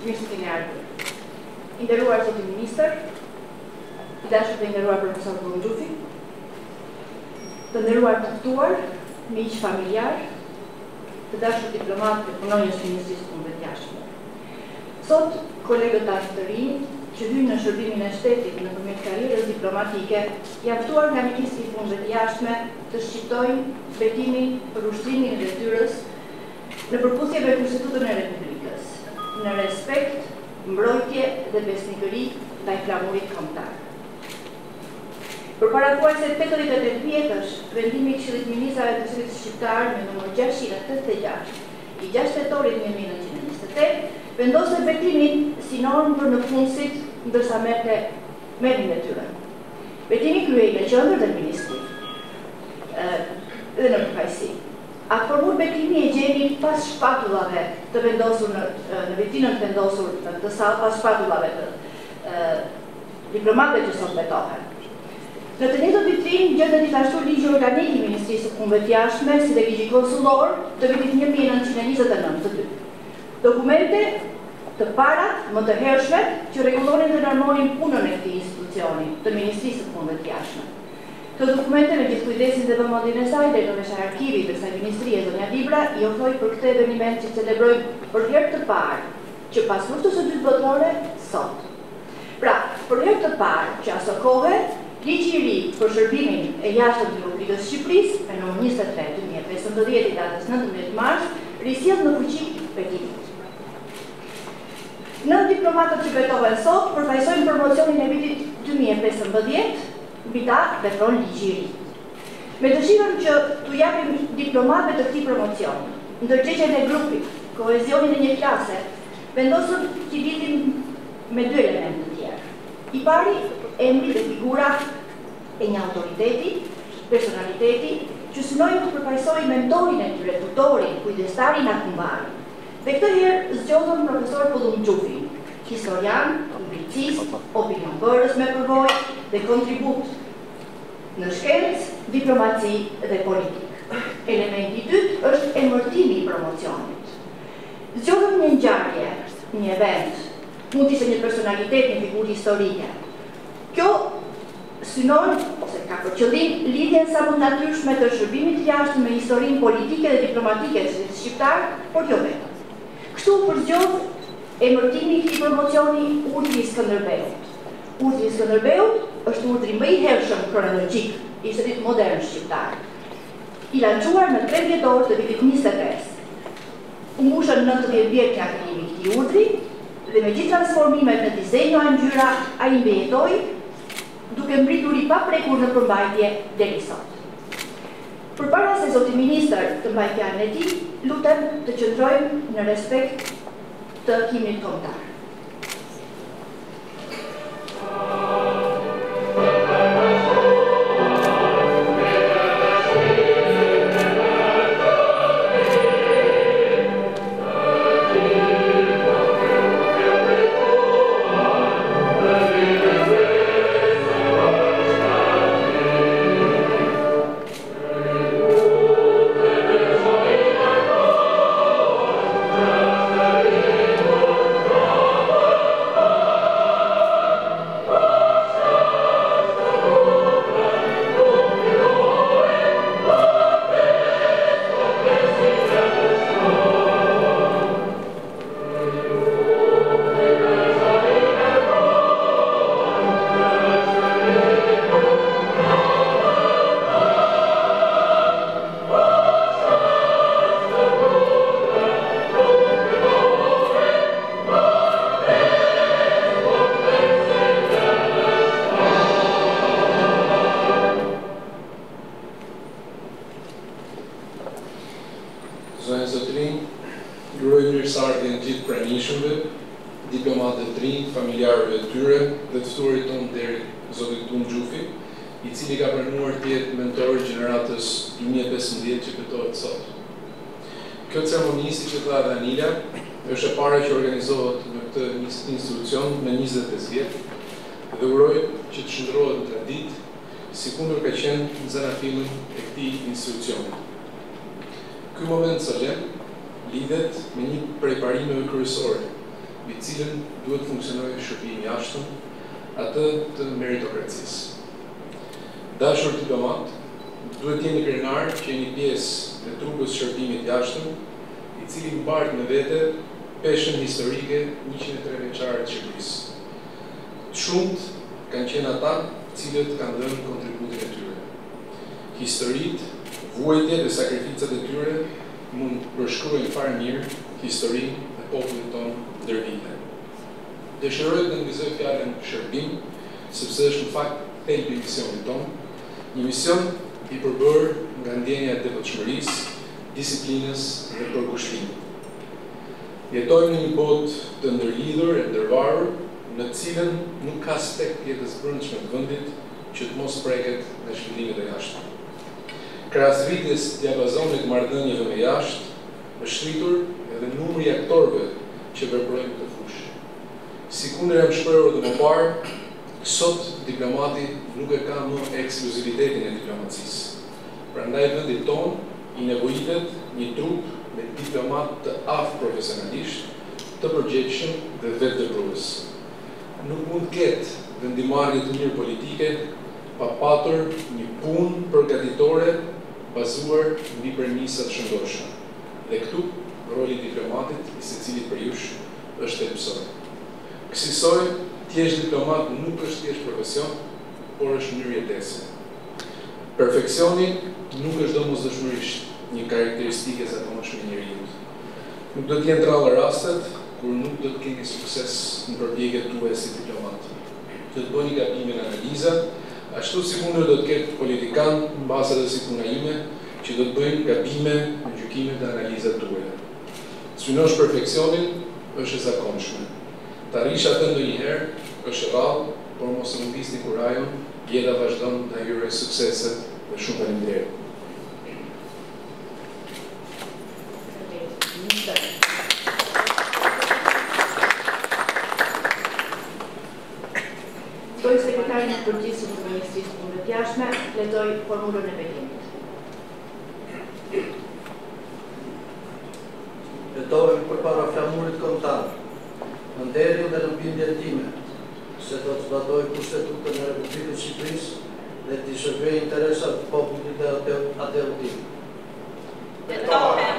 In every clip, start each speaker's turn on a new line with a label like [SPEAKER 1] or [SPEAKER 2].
[SPEAKER 1] Mirë se keni ardhur. I nderuar zoti ministër, i dashur dhe i nderuar profesor Bullxhufi, të nderuar të ftuar, miq familjar, të dashur diplomatë dhe punonjës të Ministrisë së Punëve të Jashtme. Sot, kolegët tanë të rinj, që hynë në shërbimin e shtetit nëpërmjet karrierës diplomatike, janë ftuar nga Ministri i Punëve të Jashtme të shqiptojnë betimin për ushtrimin e detyrës në përputhje me Konstitutën e Republikës, në respekt, mbrojtje dhe besnikëri ndaj flamurit kombëtar. Përpara se 88 vjetësh, vendimi i Këshillit të Ministrave të Shtetit Shqiptar me numër 686 i 6 tetorit 1928 vendosë betimin si normë për nëpunësit ndërsa merrin detyrën. Betimi kryej në qendër të ministrit dhe në përfaqësi. Atë formulë betimi e gjeni pas shpatullave të vendosur në vitrinën të vendosur të sallë, pas shpatullave të diplomatëve që sot betohen. Në të njëjtën vitrinë gjendet gjithashtu ligji organik i Ministrisë së Punëve të Jashtme si dhe ligji konsullor të vitit 1929. Dokumente të parat më të hershme që rregullonin dhe normonin punën e këtij institucioni të Ministrisë së Punëve të Jashtme. Këto dokumente me gjithë kujdesin dhe vëmendjen e saj deri në veçar arkivit të kësaj ministrie zonja Libra i ofroi për këtë eveniment që celebrojmë për herë të parë që pas luftës së dytë botërore sot. Pra, për herë të parë që aso kohë ligji i ri për shërbimin e jashtëm të Republikës së Shqipërisë me numër 23/2015 i datës 19 mars risjell në fuqi betimin. 9 diplomatët që betohen sot përfaqësojnë promocionin e vitit 2015, mbi ta vepron ligji i ri. Me dëshirën që t'u japim diplomatëve të këtij promocioni, ndërgjegjjen e grupit, kohezionin e një klase, vendosëm t'i lidhim me dy elementë të tjerë. I pari, emri dhe figura e një autoriteti, personaliteti, që synojnë të përfaqësojë mentorin e tyre, tutorin, kujdestarin akundari. Dhe këtë herë zgjodhëm profesor Bullxhufi, historian, publicist, opinionbërës me përvojë dhe kontribut në shkencë, diplomaci dhe politikë. Elementi i dytë është emërtimi i promocionit. Zgjodhëm një ngjarje, një event, mund të ishte një personalitet, një figurë historike. Kjo synon ose ka për qëllim lidhjen sa më të natyrshme të shërbimit të jashtëm me historinë politike dhe diplomatike të Shtetit Shqiptar, por jo vetëm. Kështu përzgjedh emërtimi i këtij promocioni Urdhri i Skënderbeut. Urdhri i Skënderbeut është urdhri më i hershëm kronologjik i Shtetit modern shqiptar. I lançuar në 3 dhjetor të vitit 25. U mbushën 90 vjet nga krijimi i këtij urdhri dhe me gjithë transformimet në dizenjo e ngjyra ai mbijetoi duke mbritur i paprekur në përmbajtje deri sot. Përpara se zoti ministër të mbajë fjalën e tij, lutem të qëndrojmë në respekt të himnit kombëtar.
[SPEAKER 2] diplomatët të rinj, familjarëve të tyre dhe të ftuarit tonë deri zotit Bullxhufi, i cili ka pranuar të jetë mentori i gjeneratës 2015 që betohet sot. Kjo ceremoni, siç e tha Danila, është e para që organizohet në këtë institucion me 25 vjet dhe uroj që të shndrohet në traditë, sikur ka qenë në zanafimin e këtij institucioni. Ky moment solemn lidhet me një prej parimeve kryesore mbi cilën duhet funksionojë shërbimi i jashtëm, atë të meritokracisë. Dashur diplomat, duhet jeni krenar që jeni pjesë e trupës shërbimit jashtëm, i cili mbart me vete peshën historike 103 vjeçare të Shqipërisë. Shumët kanë qenë ata cilët kanë dhënë kontributin e tyre. Historitë, vuajtjet dhe sakrificat e tyre mund përshkruajnë fare mirë historinë e popullit tonë ndër vite. Dëshiroj të nënvizoj fjalën shërbim, sepse është në fakt thelbi i misionit tonë, një mision i përbërë nga ndjenja e devotshmërisë, disiplinës dhe përkushtimit. Jetojmë në një botë të ndërlidhur e ndërvarur, në cilën nuk ka aspekt jetës brendshme të vendit që të mos preket nga zhvillimet e jashtme. Krahasritjes diapazonit marrëdhënieve me jashtë, është shtritur edhe numri i aktorëve që veprojnë këtë fushë. Si kundër jam shprehur edhe më parë, sot diplomati nuk e ka më ekskluzivitetin e diplomacisë. Prandaj vendi tonë i nevojitet një trup me diplomat të aftë profesionalisht, të përgjegjshëm dhe vetëdeprues. Nuk mund të ketë vendimarrje të mirë politike pa patur një punë përgatitore bazuar mbi premisa të shëndoshme. Dhe këtu roli i diplomatit, i secilit për jush, është të mësoj. Kësaj thjesht diplomat nuk është thjesht profesion, por është mënyrë jetese. Perfeksioni nuk është domosdoshmërisht një karakteristike e zakonshme e njeriut. Nuk do të jenë të rrallë rastet kur nuk do të keni sukses në përpjekjet tuaja si diplomat. Do të bëni gabime në analiza, ashtu si kundër do të ketë politikan mbas edhe si puna ime, që do të bëjnë gabime në gjykimet dhe analizat tuaja. Synosh perfeksionin është e zakonshme. Ta rish atë ndonjëherë është rrallë, por mos e humbisni kurajon, jeta vazhdon të hyrojë suksese dhe shumë faleminderit.
[SPEAKER 1] Dojë sekretarin e përgjithshëm të Ministrisë së Punëve të Jashtme, lexoj formulën e betimit.
[SPEAKER 3] Betohem përpara flamurit kombëtar, në nderin dhe në bindjen time, se do të zbatoj Kushtetutën e Republikës së Shqipërisë dhe të shërbej interesat të popullit dhe atëut tim.
[SPEAKER 4] Betohem.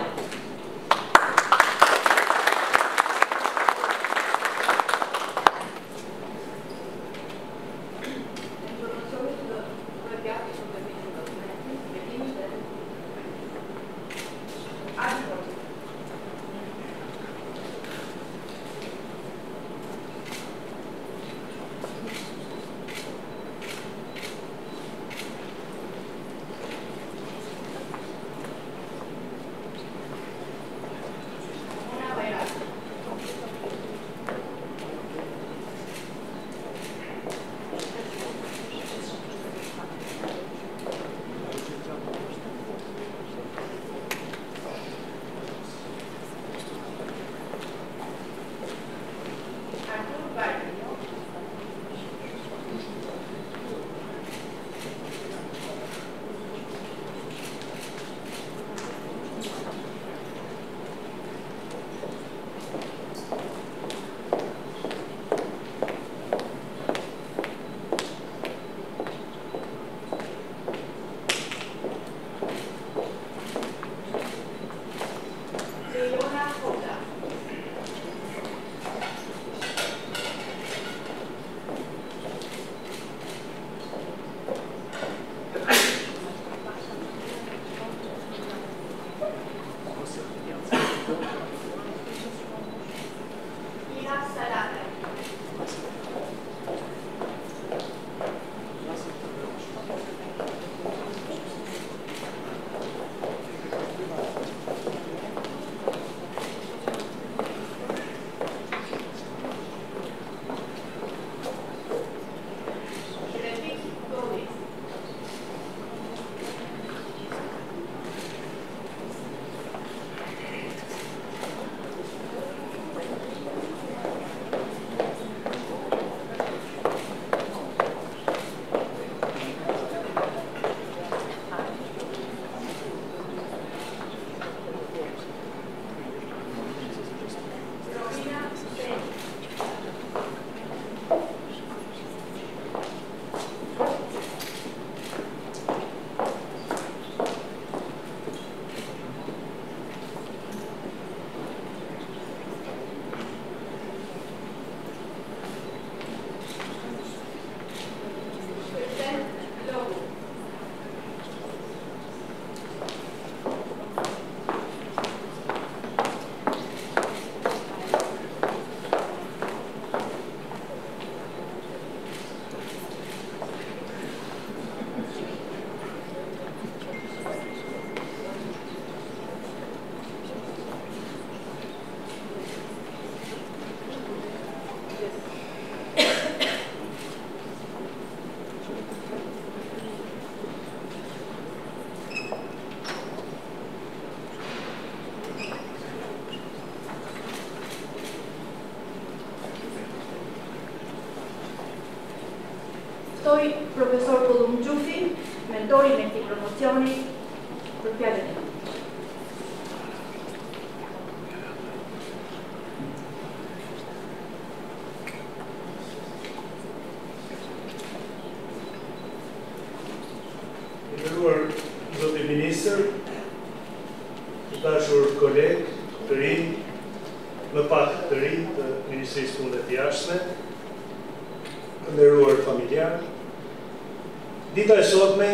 [SPEAKER 1] ftoj profesor Kullum Gjufi, mentorin e këtij promocioni, për fjalën e tij.
[SPEAKER 5] Nderuar zoti ministër, të dashur kolegë të rinj, më pak të rinj të Ministrisë Punëve të Jashtme, të nderuar familjar, dita e sotme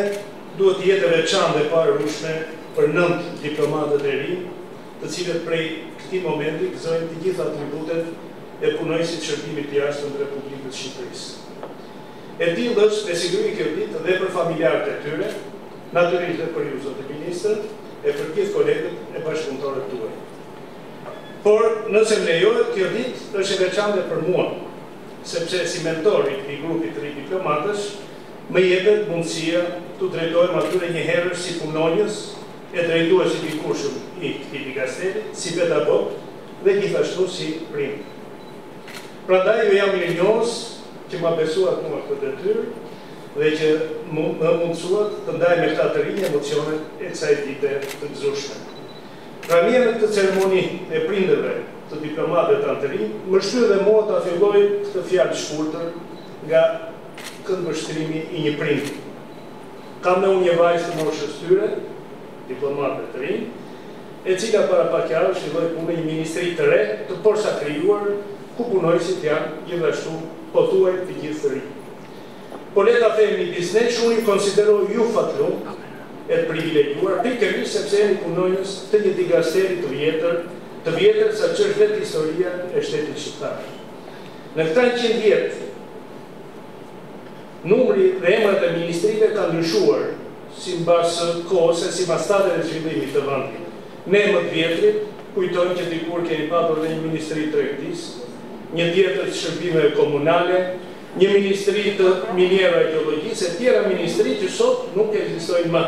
[SPEAKER 5] duhet të jetë e veçantë dhe parushme për 9 diplomatët e rinj, të cilët prej këtij momenti gëzojnë të gjitha atributet e punojësit të shërbimit të jashtëm të Republikës së Shqipërisë. E tillë është me siguri kjo ditë dhe për familjarët e tyre, natyrisht dhe për ju zotë ministër, e për gjithë kolegët e bashkëpunëtorët tuaj. Por, nëse më lejohet, kjo ditë është e veçantë për mua, sepse si mentor i këtij grupi të ri diplomatësh, më jepet mundësia të drejtohem atyre një herësh si punonjës e drejtuesit i kurshëm i këtij dikasteri, si pedagog dhe gjithashtu si prind. Prandaj ju jam mirënjohës që ma besuat mua këtë detyrë dhe që më mundësuat të ndaj me këta të rinj emocionet e kësaj dite të gëzueshme. Pra mirë në këtë ceremoni e prindërve të diplomatëve tanë të rinj, më shtyr dhe mua ta filloj këtë fjalë shkurtër nga këndvështrimi i një prindi. Kam në unë një vajzë të moshës tyre, diplomatëve të rinj, e cila para pak javësh filloi punë një ministri të re të posaçëruar, ku punojësit janë gjithashtu pothuaj të gjithë të rinj. Po le ta themi disnesh, unë i konsideroj ju fatlum e të privilegjuar, pikërisht sepse jeni punonjës të një dikasteri të vjetër sa që është vetë historia e shtetit shqiptar. Në këta 100 vjetë, numri dhe emrat e ministrive ka ndryshuar si mbas kohës e si mbas stadeve të zhvillimit të vendit. Ne më të vjetrit kujtojmë që dikur keni patur dhe një ministri të tregtisë, një tjetër të shërbimeve komunale, një ministri të miniero e geologjisë, e tjera ministri që sot nuk ekzistojnë më.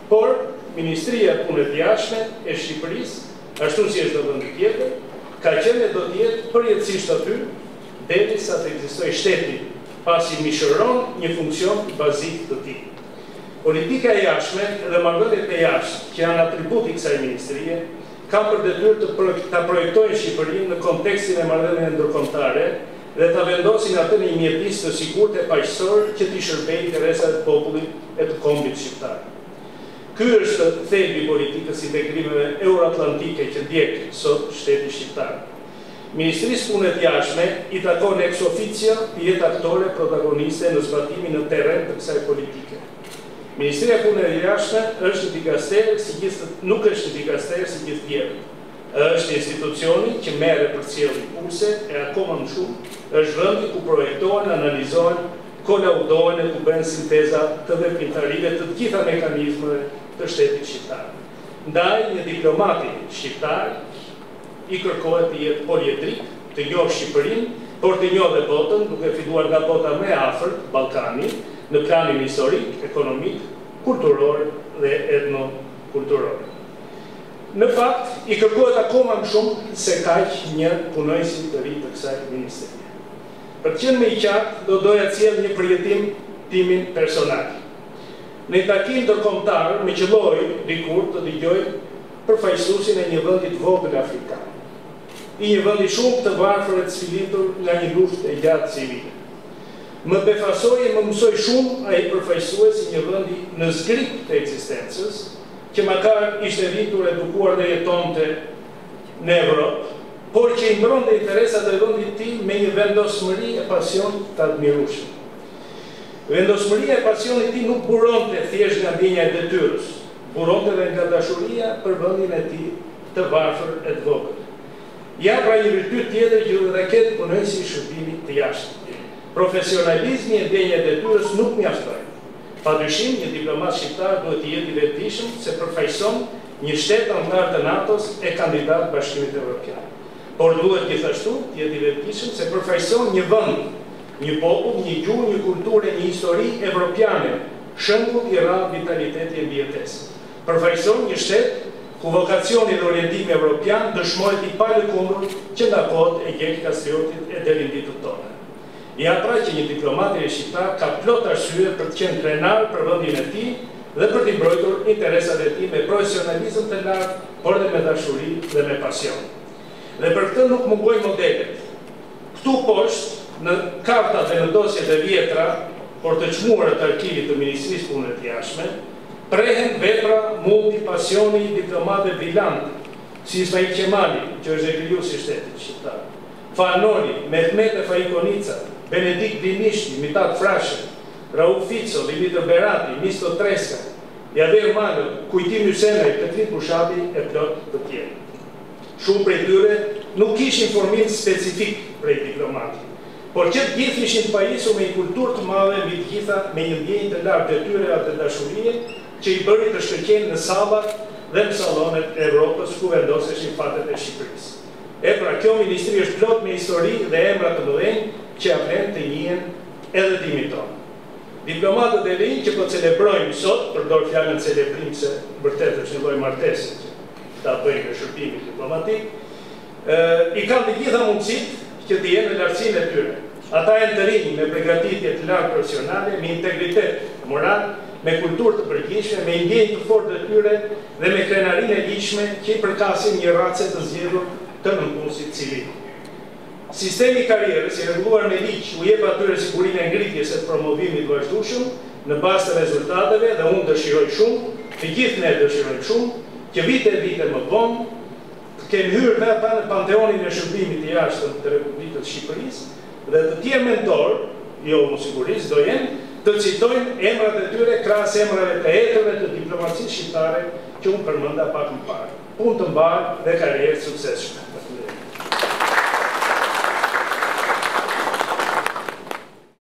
[SPEAKER 5] Por, Ministria e Punëve të Jashtme e Shqipërisë, ashtu si është në vend tjetër, ka qenë e do të jetë përjetësisht aty, derisa të ekzistojë shteti, pasi mishëron një funksion bazik të tij. Politika e jashtme dhe marrëdhëniet e jashtme, që janë atributi i kësaj ministrie, kanë për detyrë ta projektojnë Shqipërinë në kontekstin e marrëdhënieve ndërkombëtare dhe ta vendosin atë në një mjedis të sigurt e paqësor që t'i shërbejë interesat e popullit e të kombit shqiptar. Ky është thelbi i politikës integrimeve euroatlantike që ndjek sot shteti shqiptar. Ministrisë Punëve të Jashtme i takon ex officio të jetë aktore protagoniste në zbatimin në terren të kësaj politike. Ministria e Punëve të Jashtme është dikaster nuk është dikaster si gjithë tjerët. Është institucioni që merre përcjellje kurse e akoma më shumë është vendi ku projektohen, analizohen, kolaudohen e ku bëhen sinteza të veprimtarive të gjitha mekanizmeve të shtetit shqiptar. Ndaj një diplomati shqiptar i kërkohet të jetë poliedrik, të njohë Shqipërinë, por të njohë dhe botën, duke filluar nga bota më e afërt, Ballkani, në planin historik, ekonomik, kulturor dhe etnokulturor. Në fakt, i kërkohet akoma më shumë se kaq një punojësi të ri të kësaj ministrie. Për të qenë më i qartë, do doja të sjell një përjetim timin personal. Në një takim ndërkombëtar, më qelloi dikur të dëgjoj përfaqësuesin e një vendi të vogël afrikan. I një vendi shumë të varfër e të sfilitur nga një luftë e gjatë civile. Më befasoi e më mësoi shumë ai përfaqësues i një vendi në zgrip të ekzistencës, që makar ishte rritur, edukuar dhe jetonte në Evropë, por që i mbronte interesat e vendit të tij me një vendosmëri e pasion të admirueshëm. Vendosmëria e pasionit të tij nuk buronte thjesht nga ndjenja e detyrës, buronte edhe nga dashuria për vendin e tij të varfër e të vogël. Ja pra një virtyt tjetër që duhet ta ketë punonjësi i shërbimit të jashtëm. Profesionalizmi e ndjenja e detyrës nuk mjafton. Padyshim, një diplomat shqiptar duhet të jetë i vetëdijshëm se përfaqëson një shtet antar të NATO-s e kandidat Bashkimit Evropian. Por duhet gjithashtu të jetë i vetëdijshëm se përfaqëson një vend, një popull, një gjuhë, një kulturë, një histori evropiane, shembull i rrallë vitaliteti e mbijetesë. Përfaqëson një shtet ku vokacioni dhe orientimi evropian dëshmohet i palëkundur që nga kohët e Gjek Kastriotit e deri në ditët tona. Ja pra që një diplomat i shqiptar ka plot arsye për të qenë krenar për vendin e tij dhe për t'i mbrojtur interesat e tij me profesionalizëm të lartë, por dhe me dashuri dhe me pasion. Dhe për këtë nuk mungojnë modelet. Këtu poshtë, në kartat dhe në dosjet e vjetra, por të çmuara të arkivit të Ministrisë Punëve të Jashtme, prehen vepra mundi pasioni diplomate brillantë, si Ismail Qemali, që është zhvilluesi i shtetit shqiptar, Fanoli, Mehmet Faikonica, Benedikt Dinishti, Mitat Frashe, Rauf Fico, Dimitar Berati, Misto Treska, Javier Malo, Kujtim Ysenaj, Petrit Bushati e plot të tjerë. Shumë prej tyre nuk kishin informim specifik prej diplomatit, por që të gjithë ishin të pajisur me një kulturë të madhe mbi të gjitha, me një ndjenjë të lartë detyre atë dashurie që i bëri të shkëlqejnë në sallat dhe në sallonet e Evropës ku vendoseshin fatet e Shqipërisë. E pra, kjo ministri është plot me histori dhe emra të mëdhenj që ja vlen të njihen edhe të imitohen. Diplomatët e rinj që po celebrojnë sot, përdor fjalën celebrim se vërtet është një lloj martese që ta bëjnë me shërbimin diplomatik, i kanë të gjitha mundësitë që të jenë në lartësinë e tyre. Ata janë të rinj me përgatitje të lartë profesionale, me integritet moral, me kulturë të përgjithshme, me ndjenjë të fortë të tyre dhe me krenarinë e ligjshme që i përkasin një race të zgjedhur të nënpunësit civil. Sistemi i karrierës i rregulluar me ligj u jep atyre sigurinë e ngritjes së promovimit vazhdueshëm në bazë të rezultateve dhe unë dëshiroj shumë, të gjithë ne dëshirojmë shumë, që vite e vite më vonë të kemi hyrë me ata në panteonin e shërbimit të jashtëm të Republikës së Shqipërisë dhe të tjerë mentor, jo më sigurisht, do jenë të citojnë emrat e tyre krahas emrave të etërve të diplomacisë shqiptare që unë përmenda pak më parë. Punë të mbarë dhe karrierë suksesshme.